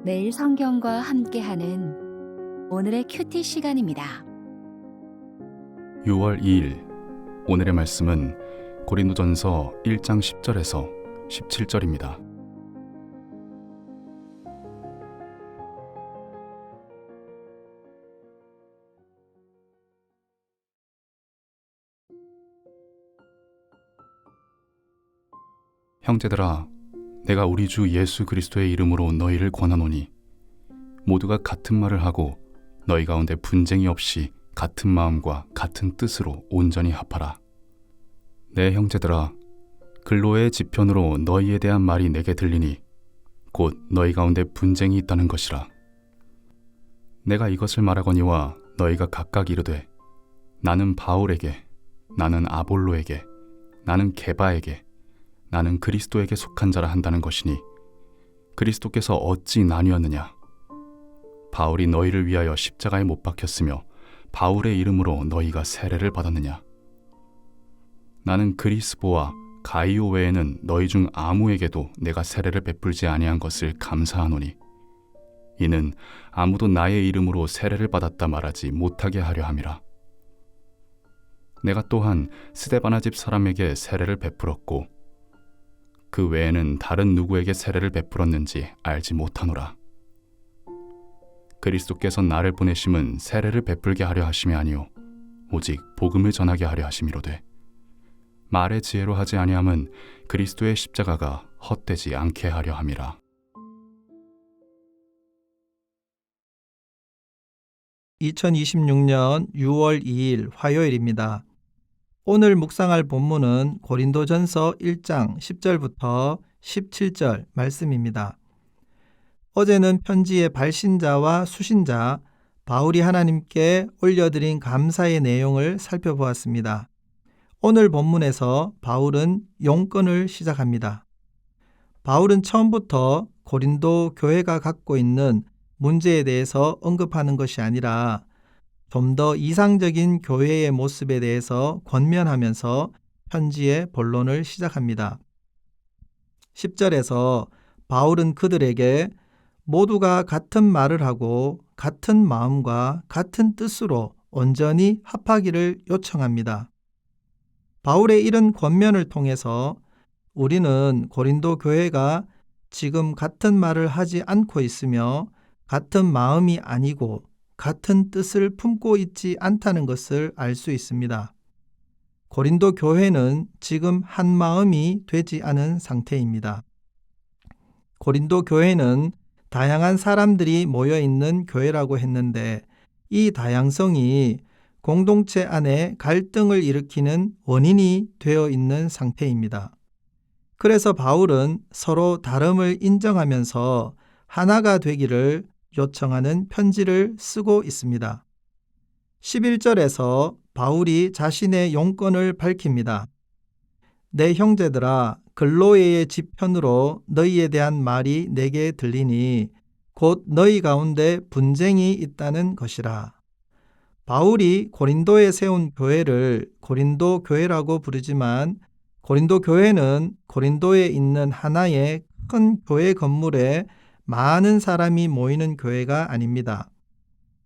매일 성경과 함께하는 오늘의 큐티 시간입니다. 6월 2일 오늘의 말씀은 고린도전서 1장 10절에서 17절입니다. 형제들아, 내가 우리 주 예수 그리스도의 이름으로 너희를 권하노니 모두가 같은 말을 하고 너희 가운데 분쟁이 없이 같은 마음과 같은 뜻으로 온전히 합하라. 내 형제들아, 글로의 지편으로 너희에 대한 말이 내게 들리니 곧 너희 가운데 분쟁이 있다는 것이라. 내가 이것을 말하거니와 너희가 각각 이르되 나는 바울에게, 나는 아볼로에게, 나는 게바에게, 나는 그리스도에게 속한 자라 한다는 것이니 그리스도께서 어찌 나뉘었느냐? 바울이 너희를 위하여 십자가에 못 박혔으며 바울의 이름으로 너희가 세례를 받았느냐? 나는 그리스보와 가이오 외에는 너희 중 아무에게도 내가 세례를 베풀지 아니한 것을 감사하노니 이는 아무도 나의 이름으로 세례를 받았다 말하지 못하게 하려 함이라. 내가 또한 스데바나 집 사람에게 세례를 베풀었고 그 외에는 다른 누구에게 세례를 베풀었는지 알지 못하노라. 그리스도께서 나를 보내심은 세례를 베풀게 하려 하심이 아니요 오직 복음을 전하게 하려 하심이로되 말의 지혜로 하지 아니함은 그리스도의 십자가가 헛되지 않게 하려 함이라. (2026년 6월 2일) 화요일입니다. 오늘 묵상할 본문은 고린도전서 1장 10절부터 17절 말씀입니다. 어제는 편지의 발신자와 수신자 바울이 하나님께 올려드린 감사의 내용을 살펴보았습니다. 오늘 본문에서 바울은 용건을 시작합니다. 바울은 처음부터 고린도 교회가 갖고 있는 문제에 대해서 언급하는 것이 아니라 좀 더 이상적인 교회의 모습에 대해서 권면하면서 편지의 본론을 시작합니다. 10절에서 바울은 그들에게 모두가 같은 말을 하고 같은 마음과 같은 뜻으로 온전히 합하기를 요청합니다. 바울의 이런 권면을 통해서 우리는 고린도 교회가 지금 같은 말을 하지 않고 있으며 같은 마음이 아니고 같은 뜻을 품고 있지 않다는 것을 알 수 있습니다. 고린도 교회는 지금 한 마음이 되지 않은 상태입니다. 고린도 교회는 다양한 사람들이 모여 있는 교회라고 했는데 이 다양성이 공동체 안에 갈등을 일으키는 원인이 되어 있는 상태입니다. 그래서 바울은 서로 다름을 인정하면서 하나가 되기를 요청하는 편지를 쓰고 있습니다. 11절에서 바울이 자신의 용건을 밝힙니다. 내 형제들아, 글로에의 지편으로 너희에 대한 말이 내게 들리니 곧 너희 가운데 분쟁이 있다는 것이라. 바울이 고린도에 세운 교회를 고린도 교회라고 부르지만 고린도 교회는 고린도에 있는 하나의 큰 교회 건물에 많은 사람이 모이는 교회가 아닙니다.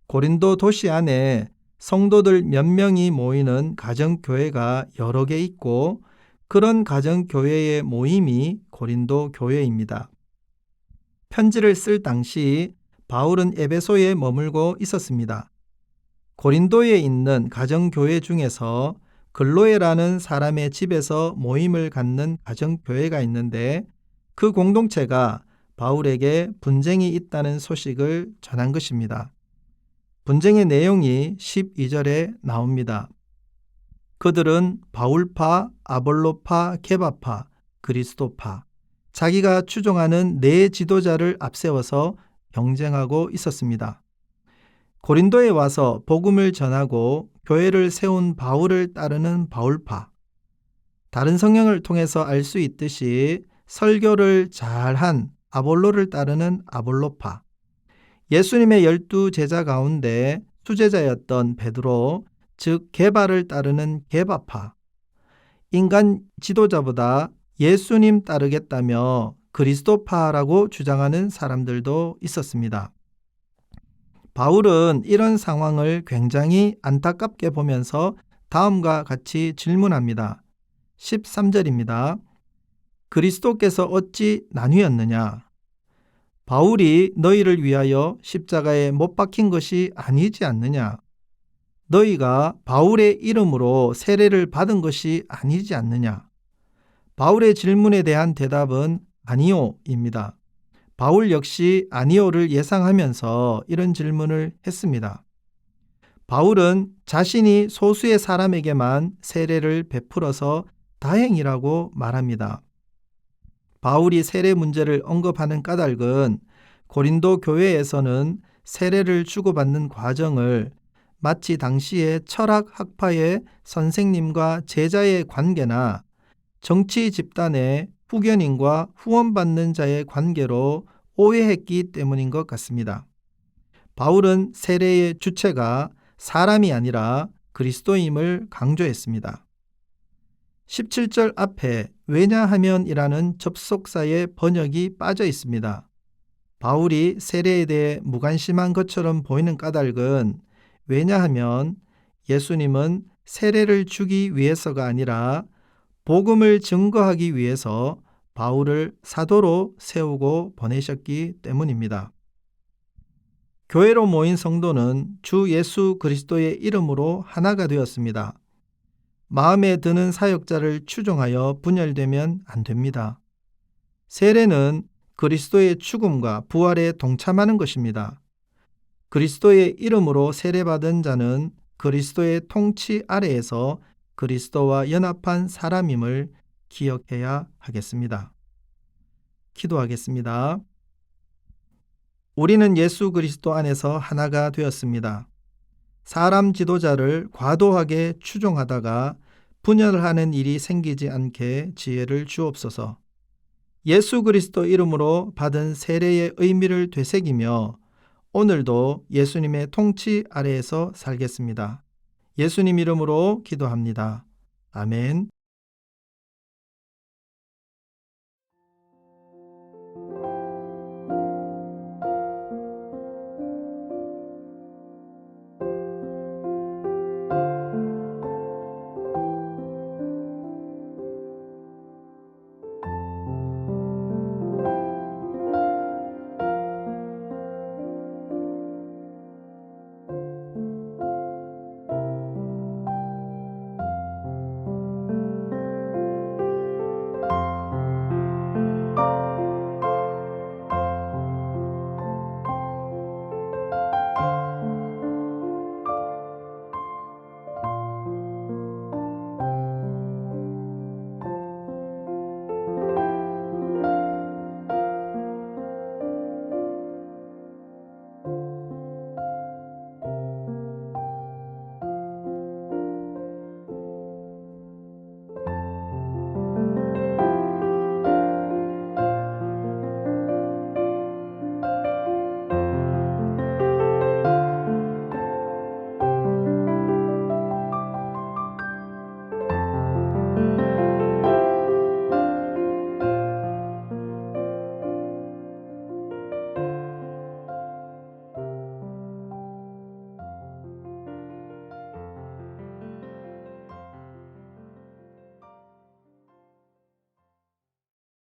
고린도 도시 안에 성도들 몇 명이 모이는 가정교회가 여러 개 있고 그런 가정교회의 모임이 고린도 교회입니다. 편지를 쓸 당시 바울은 에베소에 머물고 있었습니다. 고린도에 있는 가정교회 중에서 글로에라는 사람의 집에서 모임을 갖는 가정교회가 있는데 그 공동체가 바울에게 분쟁이 있다는 소식을 전한 것입니다. 분쟁의 내용이 12절에 나옵니다. 그들은 바울파, 아볼로파, 게바파, 그리스도파, 자기가 추종하는 네 지도자를 앞세워서 경쟁하고 있었습니다. 고린도에 와서 복음을 전하고 교회를 세운 바울을 따르는 바울파, 다른 성경을 통해서 알 수 있듯이 설교를 잘한 아볼로를 따르는 아볼로파, 예수님의 12 제자 가운데 수제자였던 베드로, 즉 게바를 따르는 게바파, 인간 지도자보다 예수님 따르겠다며 그리스도파라고 주장하는 사람들도 있었습니다. 바울은 이런 상황을 굉장히 안타깝게 보면서 다음과 같이 질문합니다. 13절입니다. 그리스도께서 어찌 나뉘었느냐? 바울이 너희를 위하여 십자가에 못 박힌 것이 아니지 않느냐? 너희가 바울의 이름으로 세례를 받은 것이 아니지 않느냐? 바울의 질문에 대한 대답은 아니오입니다. 바울 역시 아니오를 예상하면서 이런 질문을 했습니다. 바울은 자신이 소수의 사람에게만 세례를 베풀어서 다행이라고 말합니다. 바울이 세례 문제를 언급하는 까닭은 고린도 교회에서는 세례를 주고받는 과정을 마치 당시의 철학 학파의 선생님과 제자의 관계나 정치 집단의 후견인과 후원받는 자의 관계로 오해했기 때문인 것 같습니다. 바울은 세례의 주체가 사람이 아니라 그리스도임을 강조했습니다. 17절 앞에 왜냐하면이라는 접속사의 번역이 빠져 있습니다. 바울이 세례에 대해 무관심한 것처럼 보이는 까닭은 왜냐하면 예수님은 세례를 주기 위해서가 아니라 복음을 증거하기 위해서 바울을 사도로 세우고 보내셨기 때문입니다. 교회로 모인 성도는 주 예수 그리스도의 이름으로 하나가 되었습니다. 마음에 드는 사역자를 추종하여 분열되면 안 됩니다. 세례는 그리스도의 죽음과 부활에 동참하는 것입니다. 그리스도의 이름으로 세례받은 자는 그리스도의 통치 아래에서 그리스도와 연합한 사람임을 기억해야 하겠습니다. 기도하겠습니다. 우리는 예수 그리스도 안에서 하나가 되었습니다. 사람 지도자를 과도하게 추종하다가 분열하는 일이 생기지 않게 지혜를 주옵소서. 예수 그리스도 이름으로 받은 세례의 의미를 되새기며 오늘도 예수님의 통치 아래에서 살겠습니다. 예수님 이름으로 기도합니다. 아멘.